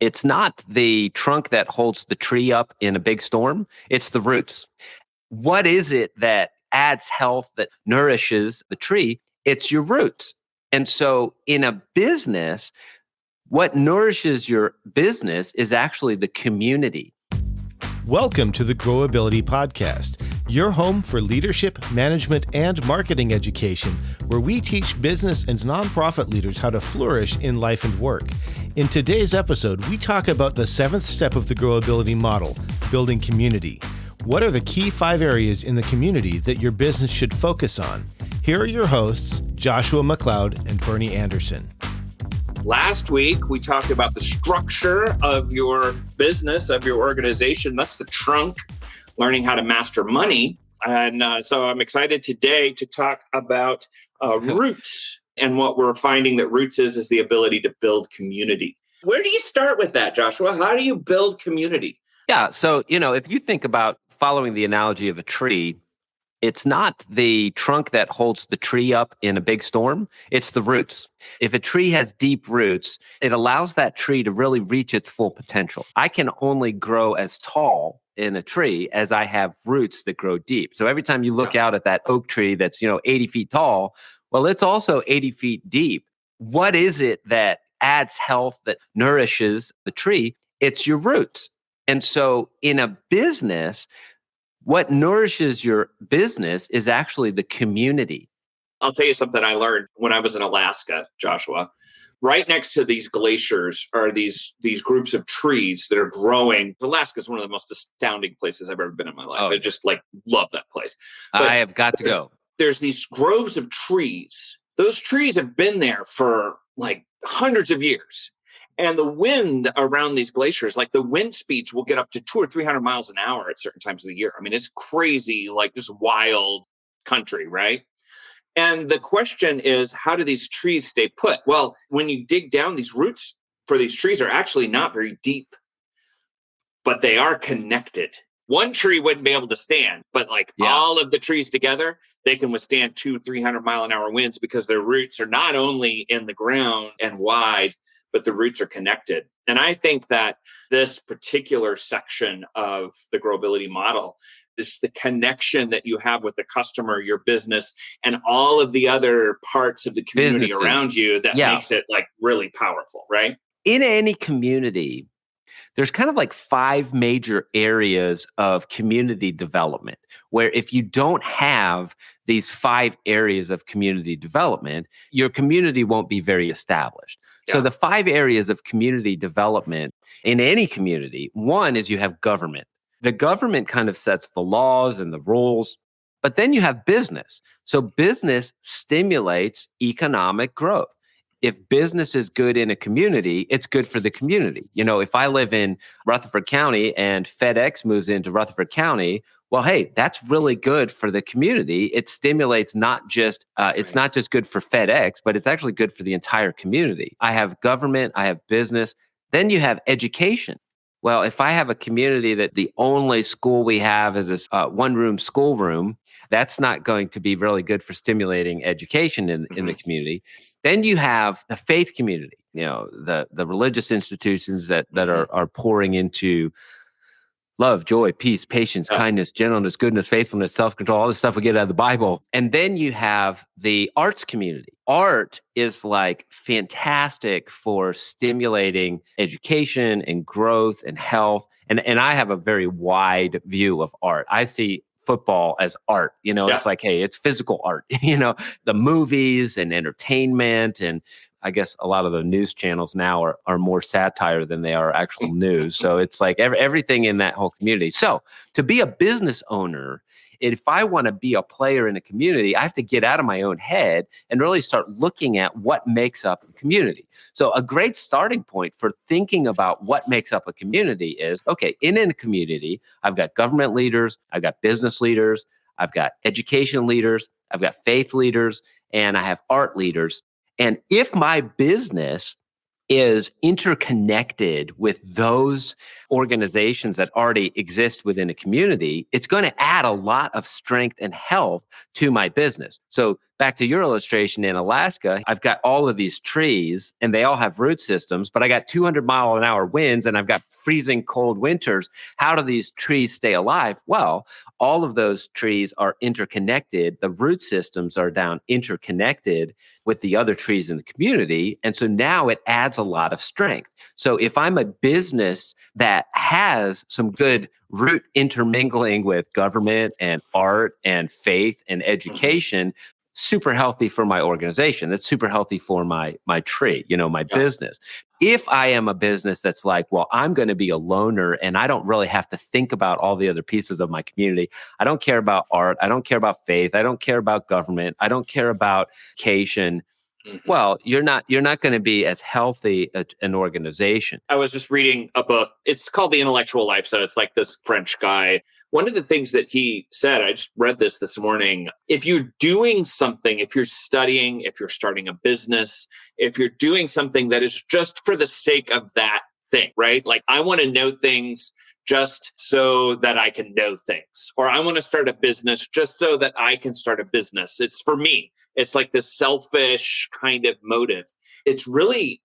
It's not the trunk that holds the tree up in a big storm, it's the roots. What is it that adds health, that nourishes the tree? It's your roots. And so in a business, what nourishes your business is actually the community. Welcome to the Growability Podcast, your home for leadership, management, and marketing education, where we teach business and nonprofit leaders how to flourish in life and work. In today's episode, we talk about the seventh step of the Growability model, building community. What are the key 5 areas in the community that your business should focus on? Here are your hosts, Joshua McLeod and Bernie Anderson. Last week, we talked about the structure of your business, of your organization. That's the trunk, learning how to master money. And so I'm excited today to talk about roots. And what we're finding that roots is the ability to build community. Where do you start with that, Joshua? How do you build community? Yeah. So, if you think about following the analogy of a tree, it's not the trunk that holds the tree up in a big storm, it's the roots. If a tree has deep roots, it allows that tree to really reach its full potential. I can only grow as tall in a tree as I have roots that grow deep. So every time you look out at that oak tree that's, 80 feet tall, well, it's also 80 feet deep. What is it that adds health, that nourishes the tree? It's your roots. And so in a business, what nourishes your business is actually the community. I'll tell you something I learned when I was in Alaska, Joshua. Right next to these glaciers are these groups of trees that are growing. Alaska is one of the most astounding places I've ever been in my life. I just love that place. But I have got to go. There's these groves of trees. Those trees have been there for hundreds of years. And the wind around these glaciers, the wind speeds will get up to 200 or 300 miles an hour at certain times of the year. I mean, it's crazy, just wild country, right? And the question is, how do these trees stay put? Well, when you dig down, these roots for these trees are actually not very deep, but they are connected. One tree wouldn't be able to stand, but all of the trees together, they can withstand 200-300 mile an hour winds because their roots are not only in the ground and wide, but the roots are connected. And I think that this particular section of the Growability model is the connection that you have with the customer, your business, and all of the other parts of the community Businesses around you that makes it really powerful, right? In any community, there's kind of 5 major areas of community development, where if you don't have these 5 areas of community development, your community won't be very established. Yeah. So the 5 areas of community development in any community, one is you have government. The government kind of sets the laws and the rules, but then you have business. So business stimulates economic growth. If business is good in a community, it's good for the community. If I live in Rutherford County and FedEx moves into Rutherford County, well, hey, that's really good for the community. It stimulates it's not just good for FedEx, but it's actually good for the entire community. I have government, I have business. Then you have education. Well, if I have a community that the only school we have is this one-room schoolroom, that's not going to be really good for stimulating education in the community. Then you have the faith community, the religious institutions that are pouring into love, joy, peace, patience, kindness, gentleness, goodness, faithfulness, self-control, all this stuff we get out of the Bible. And then you have the arts community. Art is fantastic for stimulating education and growth and health. And I have a very wide view of art. I see football as art, it's hey, it's physical art, the movies and entertainment. And I guess a lot of the news channels now are more satire than they are actual news. So it's everything in that whole community. So to be a business owner, if I want to be a player in a community, I have to get out of my own head and really start looking at what makes up a community. So a great starting point for thinking about what makes up a community is, okay, in a community, I've got government leaders, I've got business leaders, I've got education leaders, I've got faith leaders, and I have art leaders. And if my business is interconnected with those organizations that already exist within a community, it's going to add a lot of strength and health to my business. So back to your illustration in Alaska, I've got all of these trees and they all have root systems, but I got 200-mile-an-hour winds and I've got freezing cold winters. How do these trees stay alive? Well, all of those trees are interconnected. The root systems are down interconnected with the other trees in the community. And so now it adds a lot of strength. So if I'm a business that has some good root intermingling with government and art and faith and education, super healthy for my organization. That's super healthy for my tree, my business. If I am a business that's like, well, I'm going to be a loner and I don't really have to think about all the other pieces of my community. I don't care about art. I don't care about faith. I don't care about government. I don't care about education. Well, you're not going to be as healthy an organization. I was just reading a book. It's called The Intellectual Life. So it's like this French guy. One of the things that he said, I just read this morning. If you're doing something, if you're studying, if you're starting a business, if you're doing something that is just for the sake of that thing, right? Like I want to know things just so that I can know things, or I want to start a business just so that I can start a business. It's for me. It's like this selfish kind of motive. It's really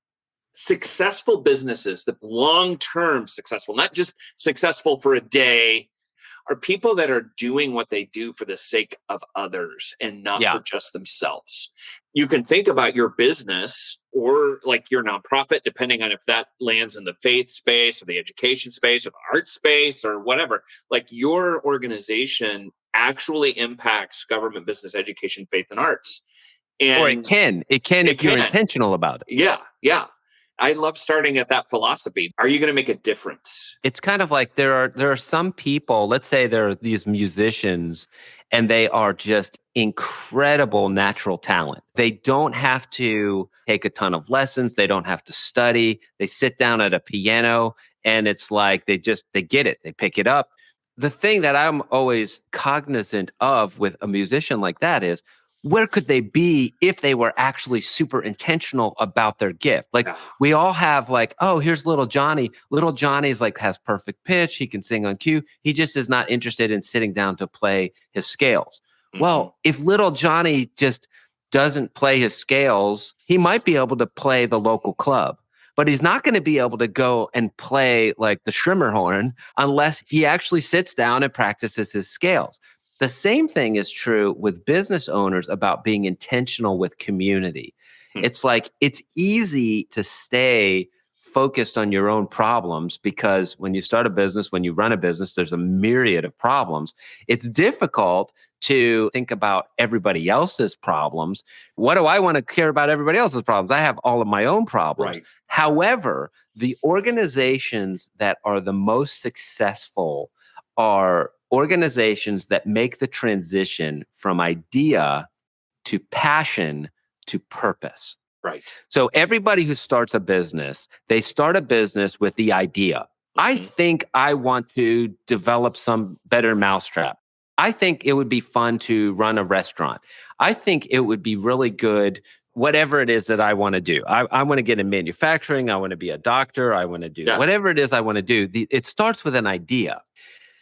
successful businesses, the long-term successful, not just successful for a day, are people that are doing what they do for the sake of others and not for just themselves. You can think about your business or like your nonprofit, depending on if that lands in the faith space or the education space or the art space or whatever. Like your organization actually impacts government, business, education, faith, and arts. Or it can if you're intentional about it. Yeah. I love starting at that philosophy. Are you going to make a difference? It's kind of like there are some people, let's say there are these musicians and they are just incredible natural talent. They don't have to take a ton of lessons. They don't have to study. They sit down at a piano and it's like they get it. They pick it up. The thing that I'm always cognizant of with a musician like that is, where could they be if they were actually super intentional about their gift? Like we all have like, oh, here's little Johnny. Little Johnny's like has perfect pitch. He can sing on cue. He just is not interested in sitting down to play his scales. Well, if little Johnny just doesn't play his scales, he might be able to play the local club, but he's not going to be able to go and play like the Schimmerhorn unless he actually sits down and practices his scales. The same thing is true with business owners about being intentional with community. It's like it's easy to stay focused on your own problems because when you start a business, when you run a business, there's a myriad of problems. It's difficult to think about everybody else's problems. What do I want to care about everybody else's problems? I have all of my own problems. Right. However, the organizations that are the most successful are organizations that make the transition from idea to passion to purpose. Right. So everybody who starts a business, they start a business with the idea. I think I want to develop some better mousetrap. I think it would be fun to run a restaurant. I think it would be really good, whatever it is that I want to do. I want to get in manufacturing. I want to be a doctor. I want to do whatever it is I want to do. It starts with an idea.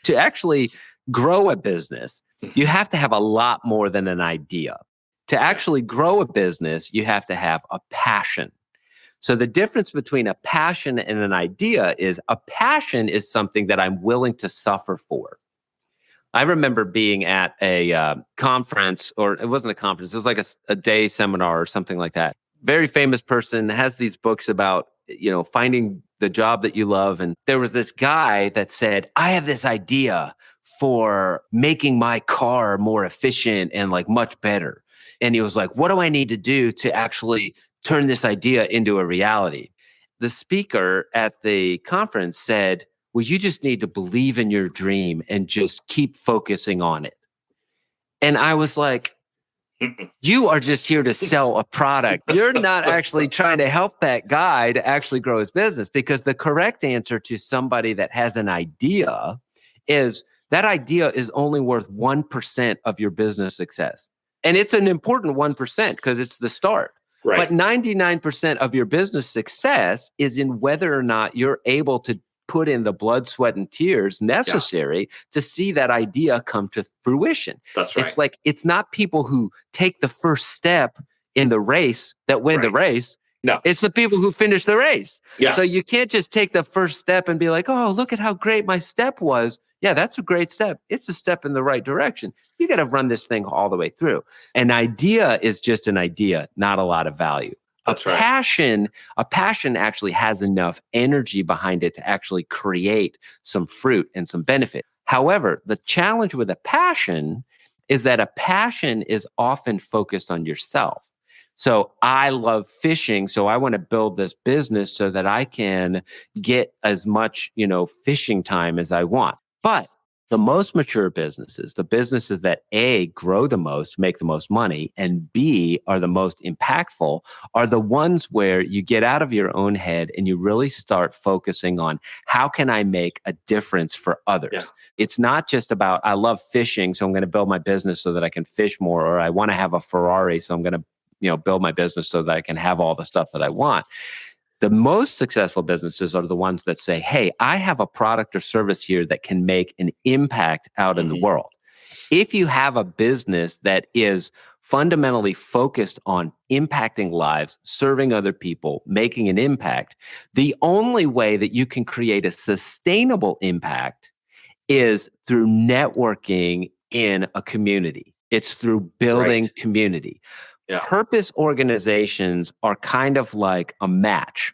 To actually grow a business, you have to have a lot more than an idea. To actually grow a business, you have to have a passion. So the difference between a passion and an idea is a passion is something that I'm willing to suffer for. I remember being at a conference, or it wasn't a conference, it was like a day seminar or something like that. Very famous person has these books about, finding the job that you love. And there was this guy that said, I have this idea for making my car more efficient and like much better. And he was like, what do I need to do to actually turn this idea into a reality? The speaker at the conference said, well, you just need to believe in your dream and just keep focusing on it. And I was like, you are just here to sell a product. You're not actually trying to help that guy to actually grow his business, because the correct answer to somebody that has an idea is that idea is only worth 1% of your business success. And it's an important 1% because it's the start. Right. But 99% of your business success is in whether or not you're able to put in the blood, sweat, and tears necessary to see that idea come to fruition. That's right. It's like, it's not people who take the first step in the race that win the race. No. It's the people who finish the race. Yeah. So you can't just take the first step and be like, oh, look at how great my step was. Yeah, that's a great step. It's a step in the right direction. You got to run this thing all the way through. An idea is just an idea, not a lot of value. That's right. A passion actually has enough energy behind it to actually create some fruit and some benefit. However, the challenge with a passion is that a passion is often focused on yourself. So I love fishing, so I want to build this business so that I can get as much, fishing time as I want. But the most mature businesses, the businesses that A, grow the most, make the most money, and B, are the most impactful, are the ones where you get out of your own head and you really start focusing on how can I make a difference for others? Yeah. It's not just about, I love fishing, so I'm going to build my business so that I can fish more, or I want to have a Ferrari, so I'm going to build my business so that I can have all the stuff that I want. The most successful businesses are the ones that say, hey, I have a product or service here that can make an impact out in the world. If you have a business that is fundamentally focused on impacting lives, serving other people, making an impact, the only way that you can create a sustainable impact is through networking in a community. It's through building community. Yeah. Purpose organizations are kind of like a match.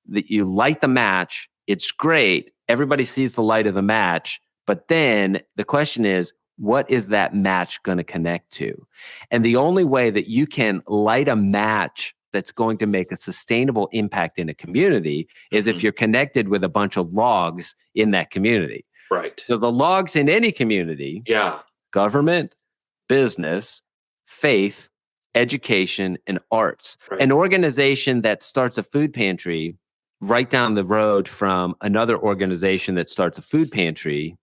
That you light the match, it's great. Everybody sees the light of the match, but then the question is, what is that match going to connect to? And the only way that you can light a match that's going to make a sustainable impact in a community is if you're connected with a bunch of logs in that community. Right. So the logs in any community, government, business, faith, education, and arts. Right. An organization that starts a food pantry right down the road from another organization that starts a food pantry,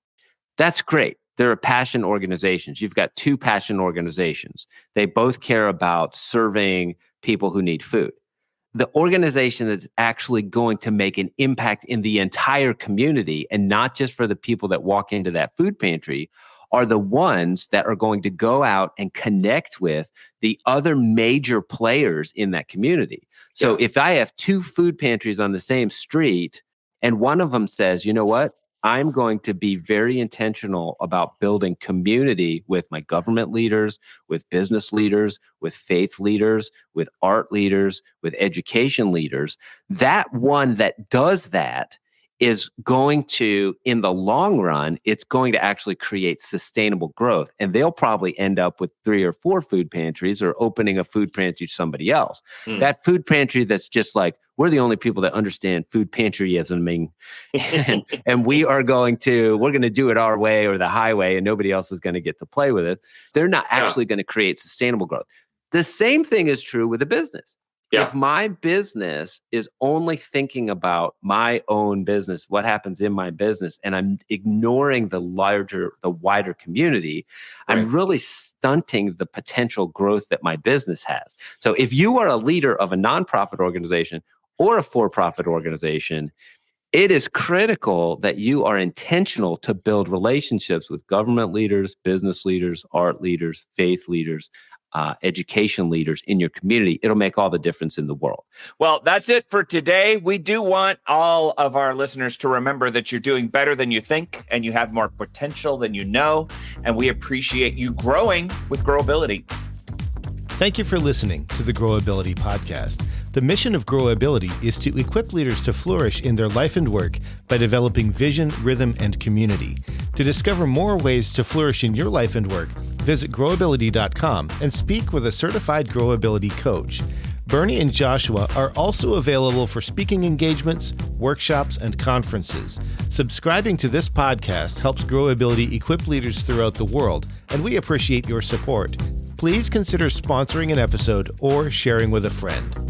that's great. There are passion organizations. You've got two passion organizations. They both care about serving people who need food. The organization that's actually going to make an impact in the entire community and not just for the people that walk into that food pantry are the ones that are going to go out and connect with the other major players in that community. So if I have two food pantries on the same street and one of them says, you know what, I'm going to be very intentional about building community with my government leaders, with business leaders, with faith leaders, with art leaders, with education leaders, that one that does that is going to, in the long run, it's going to actually create sustainable growth. And they'll probably end up with 3 or 4 food pantries or opening a food pantry to somebody else. That food pantry that's just like, we're the only people that understand food pantryism, and we're going to do it our way or the highway, and nobody else is going to get to play with it. They're not actually going to create sustainable growth. The same thing is true with a business. Yeah. If my business is only thinking about my own business, what happens in my business, and I'm ignoring the wider community, I'm really stunting the potential growth that my business has. So if you are a leader of a nonprofit organization or a for-profit organization, it is critical that you are intentional to build relationships with government leaders, business leaders, art leaders, faith leaders, education leaders in your community. It'll make all the difference in the world. Well, that's it for today. We do want all of our listeners to remember that you're doing better than you think and you have more potential than you know. And we appreciate you growing with Growability. Thank you for listening to the Growability Podcast. The mission of Growability is to equip leaders to flourish in their life and work by developing vision, rhythm, and community. To discover more ways to flourish in your life and work, visit growability.com and speak with a certified Growability coach. Bernie and Joshua are also available for speaking engagements, workshops, and conferences. Subscribing to this podcast helps Growability equip leaders throughout the world, and we appreciate your support. Please consider sponsoring an episode or sharing with a friend.